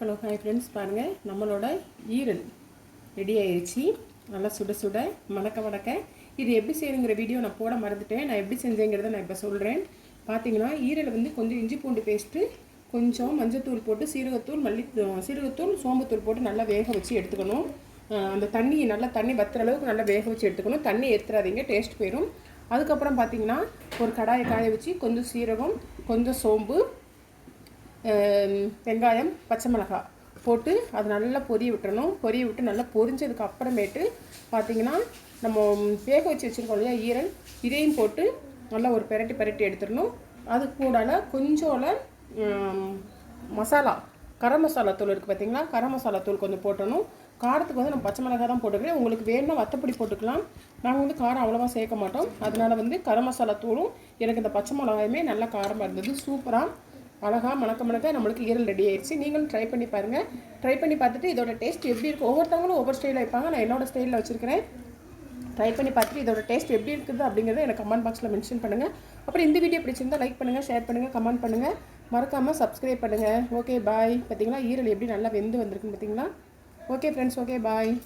Hello hi friends, பாருங்கள் நம்மளோட ஈரல் ரெடி ஆயிடுச்சு. நல்லா சுட சுட மணக்க. இது எப்படி செய்யணுங்கிற வீடியோ நான் போட மறந்துட்டேன். நான் எப்படி செஞ்சேங்கிறத நான் இப்போ சொல்கிறேன். பார்த்தீங்கன்னா ஈரலை கொஞ்சம் இஞ்சி பூண்டு பேஸ்ட்டு, கொஞ்சம் மஞ்சத்தூள் போட்டு சீரகத்தூள் சோம்புத்தூள் போட்டு நல்லா வேக வச்சு எடுத்துக்கணும். அந்த தண்ணி வத்துற அளவுக்கு நல்லா வேக வச்சு எடுத்துக்கணும். தண்ணி ஏற்றுறாதீங்க, டேஸ்ட் போயிடும். அதுக்கப்புறம் பார்த்தீங்கன்னா ஒரு கடாயை காய வச்சு கொஞ்சம் சீரகம், கொஞ்சம் சோம்பு, வெங்காயம், பச்சை மிளகாய் போட்டு அது நல்லா பொரிய விட்டு நல்லா பொரிஞ்சதுக்கு அப்புறமேட்டு பார்த்திங்கன்னா நம்ம வேக வச்சு வச்சுருக்கோம் இல்லையா ஈரல், இதையும் போட்டு நல்லா ஒரு பெரட்டி எடுத்துடணும். அது கூட கொஞ்சோல மசாலா, கரம் மசாலா தூள் இருக்குது பார்த்திங்களா, கரம் மசாலா தூள் கொஞ்சம் போட்டணும். காரத்துக்கு நம்ம பச்சை மிளகாய் தான் போட்டுக்கிறேன். உங்களுக்கு வேணும்னா வத்தப்பொடி போட்டுக்கலாம். நாங்கள் காரம் அவ்வளோவா சேர்க்க மாட்டோம். அதனால் கரம் மசாலா தூளும் எனக்கு இந்த பச்சை மிளகாயுமே நல்லா காரமாக இருந்தது. சூப்பராக அழகாக மணக்க நம்மளுக்கு ஈரல் ரெடி ஆயிடுச்சு. நீங்களும் ட்ரை பண்ணி பாருங்கள். ட்ரை பண்ணி பார்த்துட்டு இதோட டேஸ்ட் எப்படி இருக்குது, ஒவ்வொருத்தவங்களும் ஒவ்வொரு ஸ்டைலில் வைப்பாங்க. நான் என்னோடய ஸ்டைலில் வச்சுருக்கிறேன். ட்ரை பண்ணி பார்த்துட்டு இதோட டேஸ்ட் எப்படி இருக்குது அப்படிங்கிறத எனக்கு கமெண்ட் பாக்ஸில் மென்ஷன் பண்ணுங்கள். அப்புறம் இந்த வீடியோ பிடிச்சிருந்தால் லைக் பண்ணுங்கள், ஷேர் பண்ணுங்கள், கமெண்ட் பண்ணுங்கள், மறக்காமல் சப்ஸ்கிரைப் பண்ணுங்கள். Okay bye. பார்த்தீங்களா ஈரல் எப்படி நல்லா வெந்து வந்திருக்குன்னு பார்த்தீங்களா. Okay friends, okay bye.